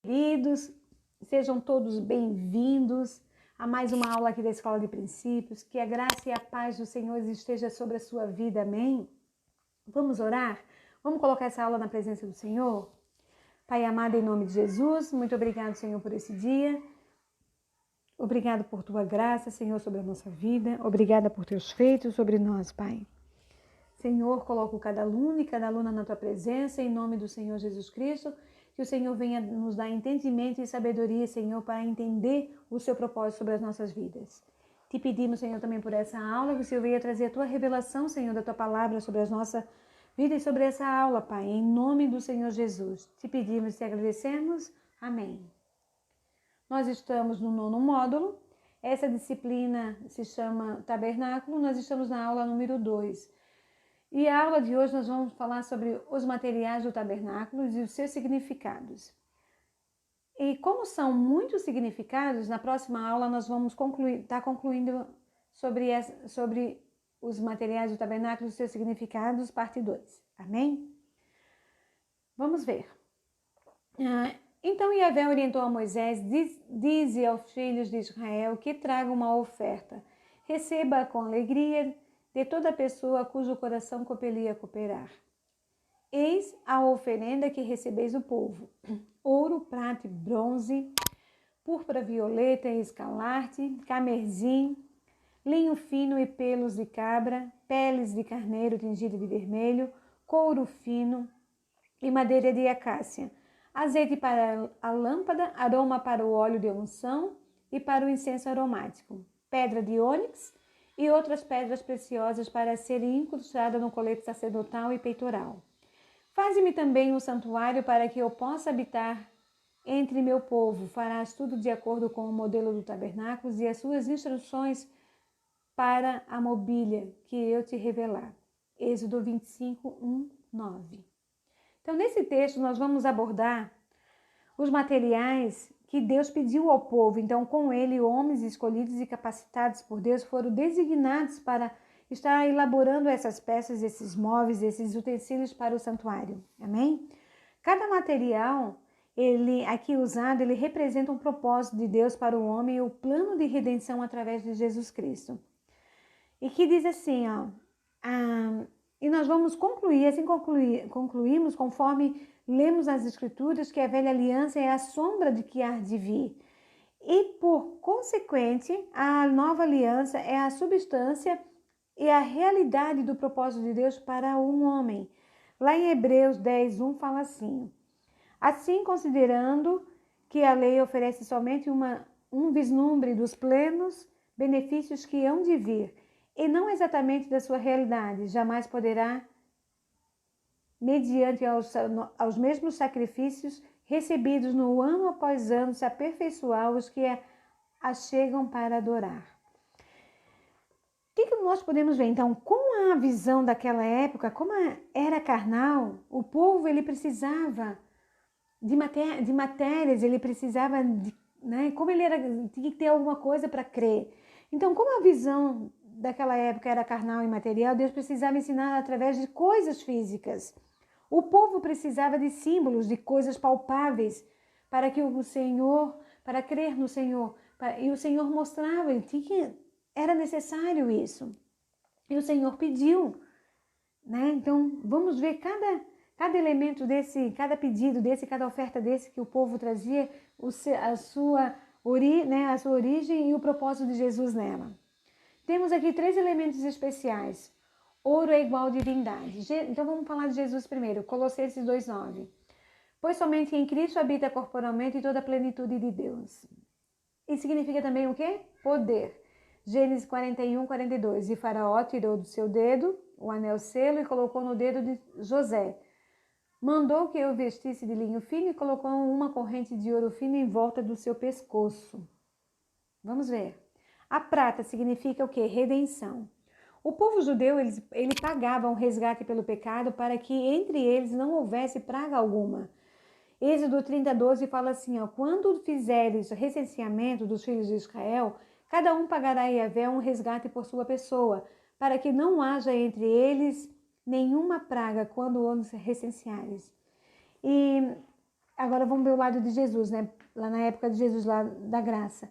queridos, sejam todos bem-vindos a mais uma aula aqui da Escola de Princípios. Que a graça e a paz do Senhor esteja sobre a sua vida, amém? Vamos orar? Vamos colocar essa aula na presença do Senhor? Pai amado, em nome de Jesus, muito obrigado, Senhor, por esse dia. Obrigado por tua graça, Senhor, sobre a nossa vida. Obrigada por teus feitos sobre nós, Pai. Senhor, coloco cada aluno e cada aluna na tua presença, em nome do Senhor Jesus Cristo. Que o Senhor venha nos dar entendimento e sabedoria, Senhor, para entender o seu propósito sobre as nossas vidas. Te pedimos, Senhor, também por essa aula, que o Senhor venha trazer a tua revelação, Senhor, da tua palavra sobre a nossa vida e sobre essa aula, Pai, em nome do Senhor Jesus. Te pedimos e te agradecemos. Amém. Nós estamos no 9º módulo. Essa disciplina se chama Tabernáculo. Nós estamos na aula número 2. E a aula de hoje nós vamos falar sobre os materiais do tabernáculo e os seus significados. E como são muitos significados, na próxima aula nós vamos concluindo sobre os materiais do tabernáculo e os seus significados, parte 2. Amém? Vamos ver. Então Yahvé orientou a Moisés, dize aos filhos de Israel que tragam uma oferta. Receba com alegria de toda pessoa cujo coração compelia a cooperar. Eis a oferenda que recebeis do povo: ouro, prata e bronze, púrpura, violeta e escarlate, camerzim, linho fino e pelos de cabra, peles de carneiro tingida de vermelho, couro fino e madeira de acácia, azeite para a lâmpada, aroma para o óleo de unção e para o incenso aromático, pedra de ônix e outras pedras preciosas para serem incrustadas no colete sacerdotal e peitoral. Faze-me também um santuário para que eu possa habitar entre meu povo. Farás tudo de acordo com o modelo do tabernáculo e as suas instruções para a mobília que eu te revelar. Êxodo 25, 1, 9. Então, nesse texto, nós vamos abordar os materiais que Deus pediu ao povo. Então, com ele, homens escolhidos e capacitados por Deus foram designados para estar elaborando essas peças, esses móveis, esses utensílios para o santuário. Amém? Cada material, aqui usado, ele representa um propósito de Deus para o homem e o plano de redenção através de Jesus Cristo. E que diz assim, e nós vamos concluímos conforme lemos nas Escrituras que a velha aliança é a sombra de que há de vir. E, por consequente, a nova aliança é a substância e a realidade do propósito de Deus para um homem. Lá em Hebreus 10, 1 fala assim: assim, considerando que a lei oferece somente um vislumbre dos plenos benefícios que hão de vir, e não exatamente da sua realidade, jamais poderá, mediante aos mesmos sacrifícios recebidos no ano após ano, se aperfeiçoar os que a chegam para adorar. O que nós podemos ver? Então, com a visão daquela época, como era carnal, o povo ele precisava de matérias, ele precisava como ele tinha que ter alguma coisa para crer. Então, como a visão daquela época era carnal e material, Deus precisava ensinar através de coisas físicas. O povo precisava de símbolos, de coisas palpáveis, para que o Senhor, para crer no Senhor. E o Senhor mostrava que era necessário isso. E o Senhor pediu. Então, vamos ver cada elemento desse, cada pedido desse, cada oferta desse que o povo trazia, a sua origem e o propósito de Jesus nela. Temos aqui 3 elementos especiais. Ouro é igual a divindade. Então vamos falar de Jesus primeiro. Colossenses 2,9. Pois somente em Cristo habita corporalmente toda a plenitude de Deus. E significa também o quê? Poder. Gênesis 41, 42. E Faraó tirou do seu dedo o anel selo e colocou no dedo de José. Mandou que eu vestisse de linho fino e colocou uma corrente de ouro fino em volta do seu pescoço. Vamos ver. A prata significa o quê? Redenção. O povo judeu, ele pagava um resgate pelo pecado para que entre eles não houvesse praga alguma. Êxodo 30, 12 fala assim, quando fizeres recenseamento dos filhos de Israel, cada um pagará a Yahvé um resgate por sua pessoa, para que não haja entre eles nenhuma praga quando os recenseares. E Agora vamos ver o lado de Jesus, né? Lá na época de Jesus, lá da graça.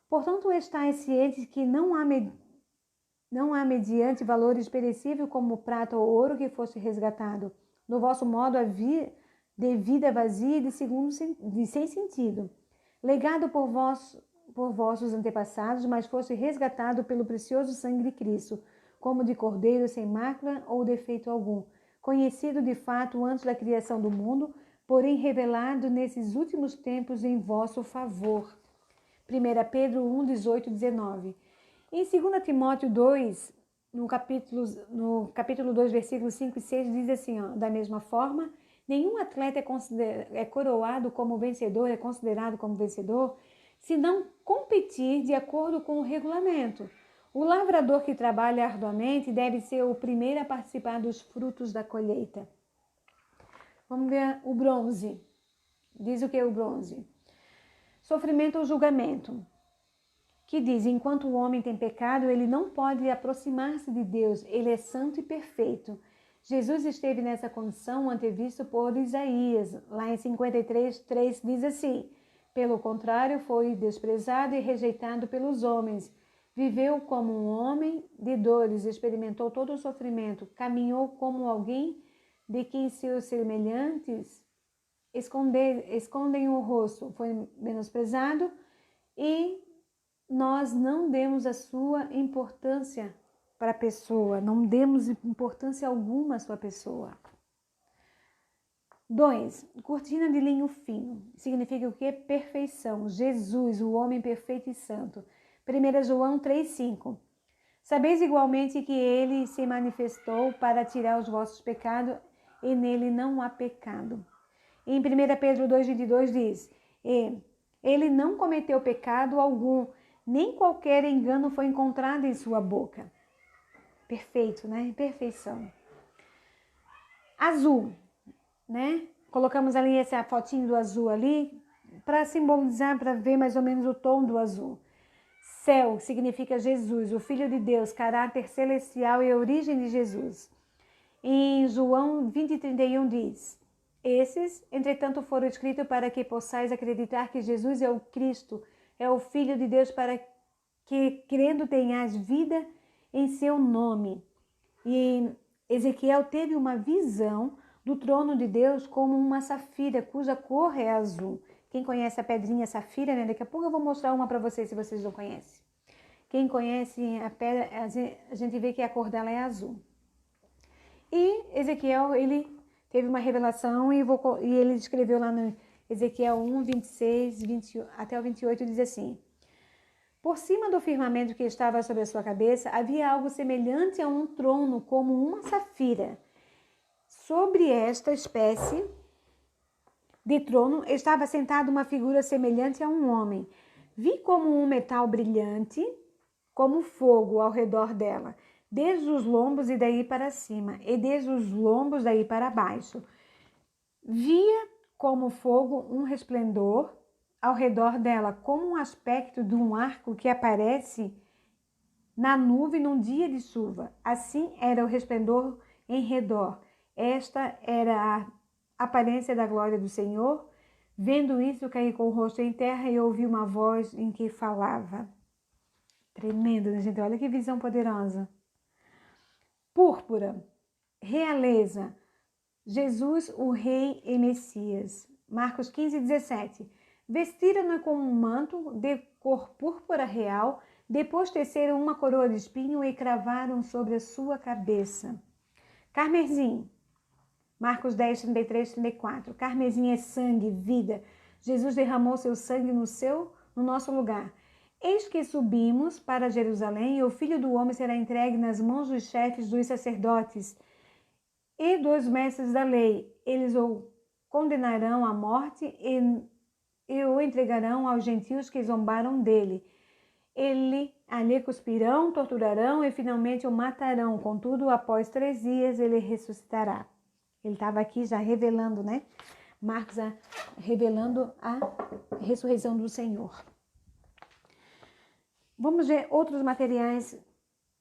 Portanto, estais cientes que não há mediante valores perecíveis como prata ou ouro que fosse resgatado. Do vosso modo de vida vazia e de sem sentido. Legado por vossos antepassados, mas fosse resgatado pelo precioso sangue de Cristo, como de cordeiro sem mácula ou defeito algum, conhecido de fato antes da criação do mundo, porém revelado nesses últimos tempos em vosso favor. 1 Pedro 1, 18 e 19. Em 2 Timóteo 2, no capítulo 2, versículos 5 e 6, diz assim, ó, da mesma forma, nenhum atleta é considerado como vencedor, se não competir de acordo com o regulamento. O lavrador que trabalha arduamente deve ser o primeiro a participar dos frutos da colheita. Vamos ver o bronze. Diz o que é o bronze? Sofrimento ou julgamento. Que diz, enquanto o homem tem pecado, ele não pode aproximar-se de Deus. Ele é santo e perfeito. Jesus esteve nessa condição antevisto por Isaías. Lá em 53, 3 diz assim, pelo contrário, foi desprezado e rejeitado pelos homens. Viveu como um homem de dores, experimentou todo o sofrimento, caminhou como alguém de quem seus semelhantes escondem o rosto. Foi menosprezado e nós não demos a sua importância para a pessoa, não demos importância alguma à sua pessoa. 2. Cortina de linho fino. Significa o quê? Perfeição. Jesus, o homem perfeito e santo. 1 João 3,5. Sabeis igualmente que ele se manifestou para tirar os vossos pecados e nele não há pecado. Em 1 Pedro 2,22 diz, ele não cometeu pecado algum, nem qualquer engano foi encontrado em sua boca. Perfeito, né? Perfeição. Azul, né? Colocamos ali essa fotinho do azul ali, para simbolizar, para ver mais ou menos o tom do azul. Céu significa Jesus, o Filho de Deus, caráter celestial e a origem de Jesus. Em João 20:31 diz, esses, entretanto, foram escritos para que possais acreditar que Jesus é o Cristo, é o Filho de Deus, para que, crendo, tenhas vida em seu nome. E Ezequiel teve uma visão do trono de Deus como uma safira, cuja cor é azul. Quem conhece a pedrinha safira, né? Daqui a pouco eu vou mostrar uma para vocês, se vocês não conhecem. Quem conhece a pedra, a gente vê que a cor dela é azul. E Ezequiel, ele teve uma revelação e ele escreveu lá no Ezequiel 1, 26, 20, até o 28, diz assim, por cima do firmamento que estava sobre a sua cabeça, havia algo semelhante a um trono, como uma safira. Sobre esta espécie de trono estava sentada uma figura semelhante a um homem. Vi como um metal brilhante, como fogo ao redor dela, desde os lombos e daí para cima, e desde os lombos daí para baixo. Via como fogo um resplendor ao redor dela, como um aspecto de um arco que aparece na nuvem num dia de chuva. Assim era o resplendor em redor. Esta era a aparência da glória do Senhor. Vendo isso, caí com o rosto em terra e ouvi uma voz em que falava. Tremendo, né, gente? Olha que visão poderosa. Púrpura, realeza, Jesus, o Rei e Messias. Marcos 15:17. Vestiram-na com um manto de cor púrpura real, depois teceram uma coroa de espinho e cravaram sobre a sua cabeça. Carmesim. Marcos 10, 33, 34. Carmesim é sangue, vida. Jesus derramou seu sangue no nosso lugar. Eis que subimos para Jerusalém e o Filho do Homem será entregue nas mãos dos chefes dos sacerdotes e dos mestres da lei. Eles o condenarão à morte e o entregarão aos gentios que zombaram dele. Ali cuspirão, torturarão e finalmente o matarão. Contudo, após 3 dias ele ressuscitará. Ele estava aqui já revelando, né? Marcos revelando a ressurreição do Senhor. Vamos ver outros materiais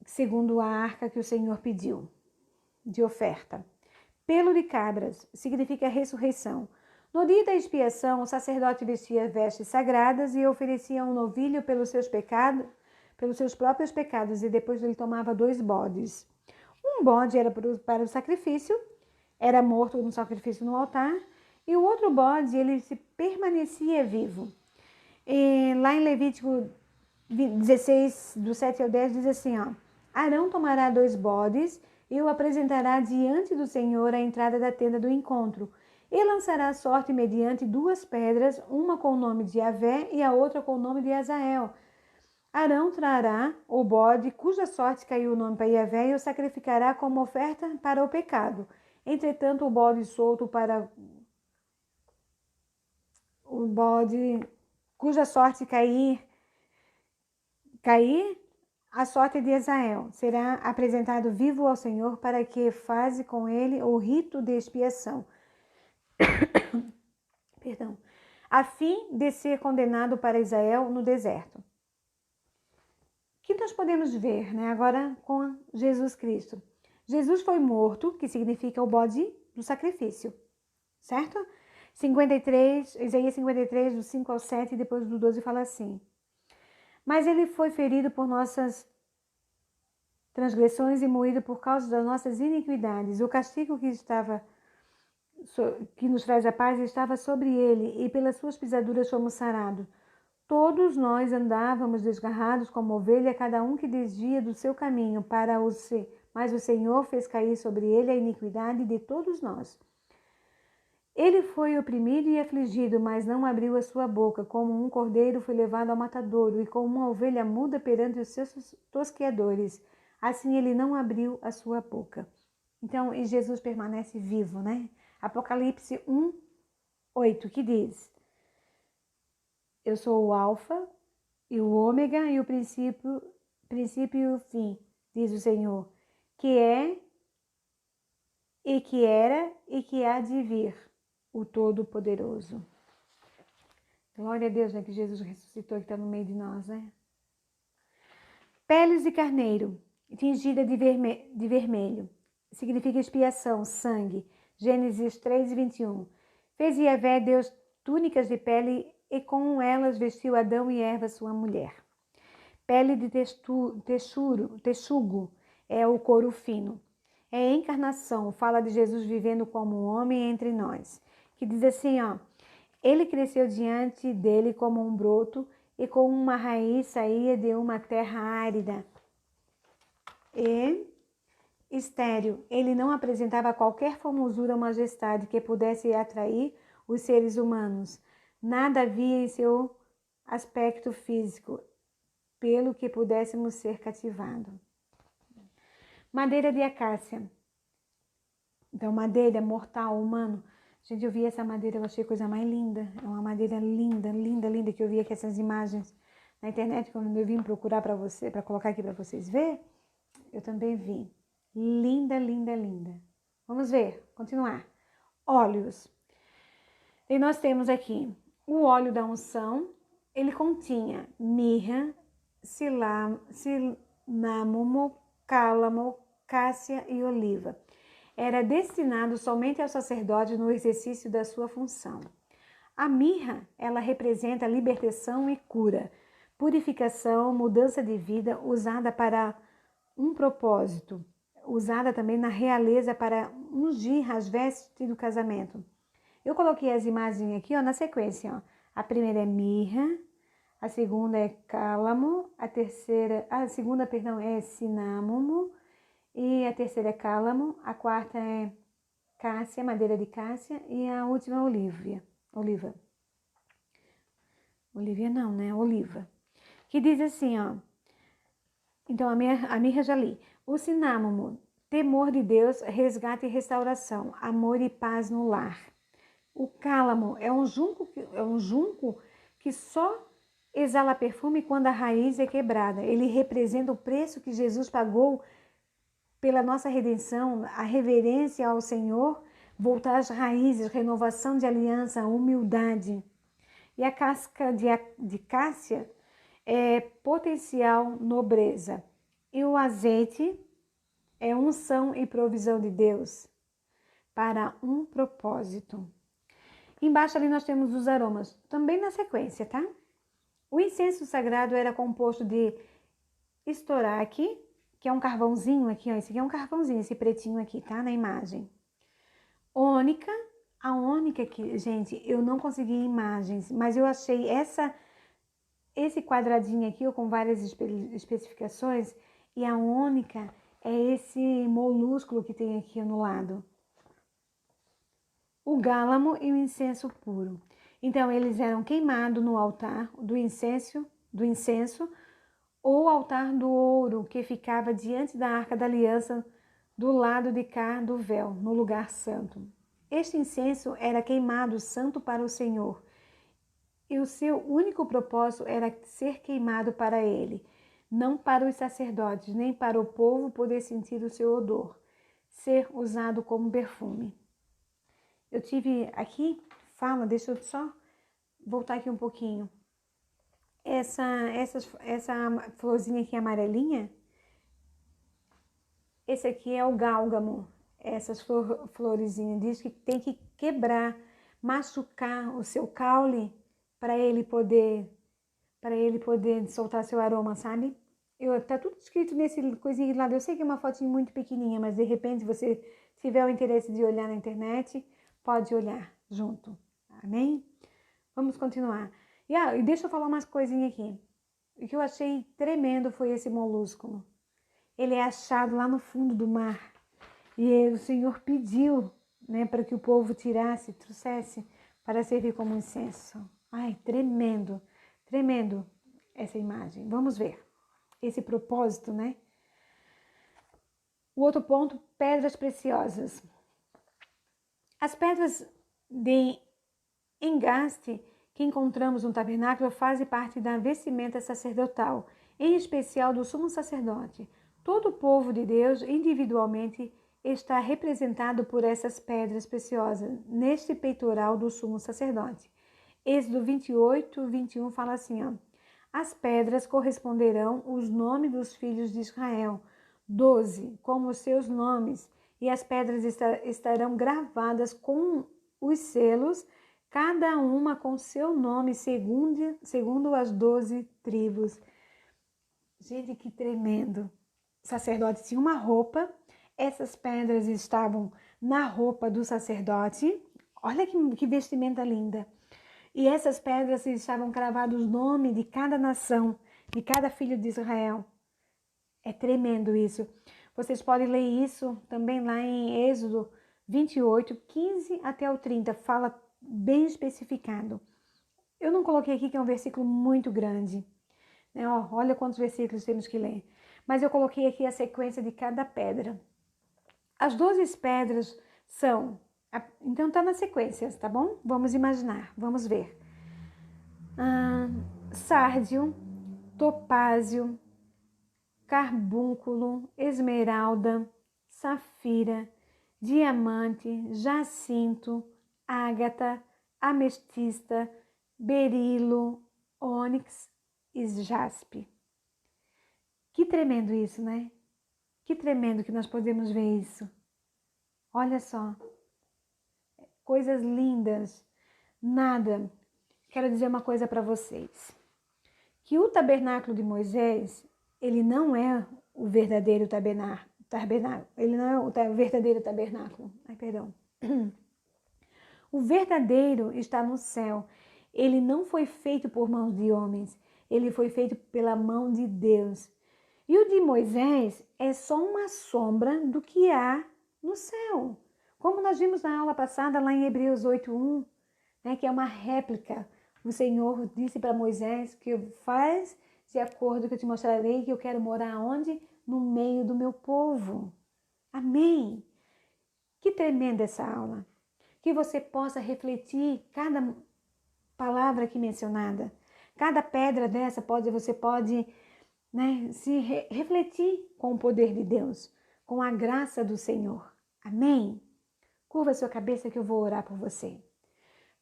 segundo a arca que o Senhor pediu de oferta. Pelo de cabras significa ressurreição. No dia da expiação, o sacerdote vestia vestes sagradas e oferecia um novilho pelos seus próprios pecados, e depois ele tomava 2 bodes. Um bode era para o sacrifício, era morto no sacrifício no altar, e o outro bode, ele permanecia vivo. E lá em Levítico 16, do 7 ao 10, diz assim, ó: Arão tomará 2 bodes e o apresentará diante do Senhor à entrada da tenda do encontro, e lançará a sorte mediante 2 pedras, uma com o nome de Yahvé e a outra com o nome de Azael. Arão trará o bode cuja sorte caiu o nome para Yahvé e o sacrificará como oferta para o pecado. Entretanto, o bode solto para o bode cuja sorte cair a sorte de Azael será apresentado vivo ao Senhor para que faze com ele o rito de expiação. Perdão. A fim de ser condenado para Israel no deserto. O que nós podemos ver, né, agora com Jesus Cristo? Jesus foi morto, que significa o bode do sacrifício, certo? 53, Isaías 53, do 5 ao 7, e depois do 12 fala assim: Mas ele foi ferido por nossas transgressões e moído por causa das nossas iniquidades. O castigo que nos traz a paz estava sobre ele, e pelas suas pisaduras fomos sarados. Todos nós andávamos desgarrados como ovelha, cada um que desvia do seu caminho, mas o Senhor fez cair sobre ele a iniquidade de todos nós. Ele foi oprimido e afligido, mas não abriu a sua boca. Como um cordeiro foi levado ao matadouro, e como uma ovelha muda perante os seus tosqueadores, assim ele não abriu a sua boca. Então, e Jesus permanece vivo, né? Apocalipse 1, 8, que diz: Eu sou o alfa e o ômega e o princípio e o fim, diz o Senhor, que é e que era e que há de vir, o Todo-Poderoso. Glória a Deus, né, que Jesus ressuscitou, que está no meio de nós, né? Peles de carneiro, tingida de vermelho, significa expiação, sangue. Gênesis 3, 21. Fez Yahvé Deus túnicas de pele, e com elas vestiu Adão e Eva, sua mulher. Pele de texugo é o couro fino. É encarnação, fala de Jesus vivendo como um homem entre nós. Que diz assim, ó: Ele cresceu diante dele como um broto, e com uma raiz saía de uma terra árida e estéril. Ele não apresentava qualquer formosura ou majestade que pudesse atrair os seres humanos. Nada havia em seu aspecto físico pelo que pudéssemos ser cativados. Madeira de acácia. Então, madeira mortal, humano. Gente, eu vi essa madeira, eu achei a coisa mais linda. É uma madeira linda, linda, linda, que eu vi aqui essas imagens na internet, quando eu vim procurar para colocar aqui para vocês verem. Eu também vi. Linda, linda, linda. Vamos ver, continuar. Óleos. E nós temos aqui o óleo da unção. Ele continha mirra, cinámomo, cálamo, cássia e oliva. Era destinado somente ao sacerdote no exercício da sua função. A mirra, ela representa libertação e cura, purificação, mudança de vida, usada para um propósito, usada também na realeza para ungir as vestes do casamento. Eu coloquei as imagens aqui, ó, na sequência, ó. A primeira é mirra, a segunda é cálamo, a segunda é cinámomo, e a terceira é cálamo, a quarta é cássia, madeira de cássia, e a última é oliva. Olivia não, né? Oliva. Que diz assim, ó. Então, a mirra já li. O cinámomo, temor de Deus, resgate e restauração, amor e paz no lar. O cálamo é um junco que só exala perfume quando a raiz é quebrada. Ele representa o preço que Jesus pagou pela nossa redenção, a reverência ao Senhor, voltar às raízes, renovação de aliança, humildade. E a casca de cássia é potencial nobreza. E o azeite é unção e provisão de Deus para um propósito. Embaixo ali nós temos os aromas, também na sequência, tá? O incenso sagrado era composto de estoraque, que é um carvãozinho aqui, ó. Esse aqui é um carvãozinho, esse pretinho aqui, tá? Na imagem. Ônica. A ônica aqui, gente, eu não consegui imagens, mas eu achei esse quadradinho aqui, ó, com várias especificações, e a ônica é esse molúsculo que tem aqui no lado. O gálamo e o incenso puro. Então, eles eram queimados no altar do incenso, ou altar do ouro, que ficava diante da Arca da Aliança, do lado de cá do véu, no lugar santo. Este incenso era queimado santo para o Senhor, e o seu único propósito era ser queimado para ele, não para os sacerdotes, nem para o povo poder sentir o seu odor, ser usado como perfume. Eu tive aqui, deixa eu só voltar aqui um pouquinho. Essa florzinha aqui amarelinha, esse aqui é o gálgamo. Essas florezinhas diz que tem que quebrar, machucar o seu caule para ele poder soltar seu aroma, sabe? Tá tudo escrito nesse coisinha lá. Eu sei que é uma fotinha muito pequenininha, mas de repente você tiver o interesse de olhar na internet, pode olhar junto. Amém? Vamos continuar. E deixa eu falar umas coisinhas aqui. O que eu achei tremendo foi esse molúsculo. Ele é achado lá no fundo do mar. E o Senhor pediu, né, para que o povo trouxesse para servir como incenso. Ai, tremendo, tremendo essa imagem. Vamos ver esse propósito, né? O outro ponto, pedras preciosas. As pedras de engaste que encontramos no tabernáculo fazem parte da vestimenta sacerdotal, em especial do sumo sacerdote. Todo o povo de Deus, individualmente, está representado por essas pedras preciosas neste peitoral do sumo sacerdote. Êxodo 28, 21 fala assim, ó: as pedras corresponderão os nomes dos filhos de Israel, 12, como os seus nomes, e as pedras estarão gravadas com os selos, cada uma com seu nome, segundo as 12 tribos. Gente, que tremendo! O sacerdote tinha uma roupa, essas pedras estavam na roupa do sacerdote. Olha que vestimenta linda! E essas pedras estavam cravados os nomes de cada nação, de cada filho de Israel. É tremendo isso. Vocês podem ler isso também lá em Êxodo 28, 15 até o 30. Fala bem especificado. Eu não coloquei aqui que é um versículo muito grande. Né? Olha quantos versículos temos que ler. Mas eu coloquei aqui a sequência de cada pedra. As 12 pedras são... Então tá na sequência, tá bom? Vamos imaginar, vamos ver. Sárdio, topázio, carbúnculo, esmeralda, safira, diamante, jacinto, ágata, ametista, berilo, ônix e jaspe. Que tremendo isso, né? Que tremendo que nós podemos ver isso. Olha só. Coisas lindas. Nada. Quero dizer uma coisa para vocês. Que o tabernáculo de Moisés, ele não é o verdadeiro tabernáculo. Ele não é o verdadeiro tabernáculo. Perdão. O verdadeiro está no céu. Ele não foi feito por mãos de homens. Ele foi feito pela mão de Deus. E o de Moisés é só uma sombra do que há no céu. Como nós vimos na aula passada, lá em Hebreus 8:1, né, que é uma réplica. O Senhor disse para Moisés que faz de acordo com o que eu te mostrarei, que eu quero morar onde? No meio do meu povo. Amém? Que tremenda essa aula. Que você possa refletir cada palavra aqui mencionada. Cada pedra dessa você pode, né, se refletir com o poder de Deus, com a graça do Senhor. Amém? Curva a sua cabeça que eu vou orar por você.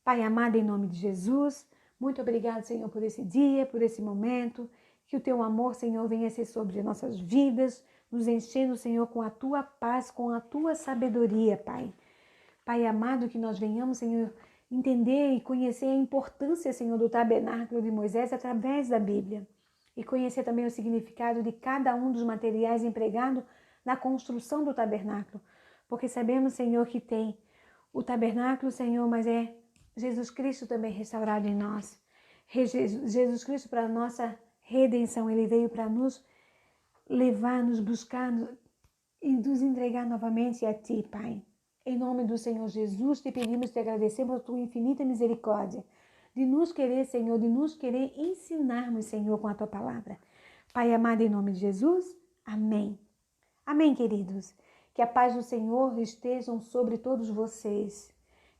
Pai amado, em nome de Jesus, muito obrigado, Senhor, por esse dia, por esse momento. Que o teu amor, Senhor, venha ser sobre nossas vidas, nos enchendo, Senhor, com a tua paz, com a tua sabedoria, Pai. Pai amado, que nós venhamos, Senhor, entender e conhecer a importância, Senhor, do tabernáculo de Moisés através da Bíblia. E conhecer também o significado de cada um dos materiais empregados na construção do tabernáculo. Porque sabemos, Senhor, que tem o tabernáculo, Senhor, mas é Jesus Cristo também restaurado em nós. Jesus Cristo para a nossa redenção, Ele veio para nos levar, nos buscar e nos entregar novamente a Ti, Pai. Em nome do Senhor Jesus, te pedimos, te agradecemos a Tua infinita misericórdia, de nos querer, Senhor, de nos querer ensinarmos, Senhor, com a Tua palavra. Pai amado, em nome de Jesus, amém. Amém, queridos. Que a paz do Senhor esteja sobre todos vocês.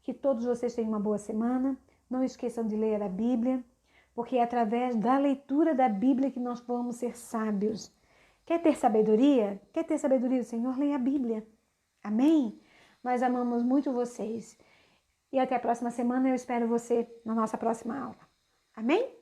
Que todos vocês tenham uma boa semana. Não esqueçam de ler a Bíblia, porque é através da leitura da Bíblia que nós vamos ser sábios. Quer ter sabedoria? Quer ter sabedoria do Senhor? Leia a Bíblia. Amém? Nós amamos muito vocês. E até a próxima semana. Eu espero você na nossa próxima aula. Amém?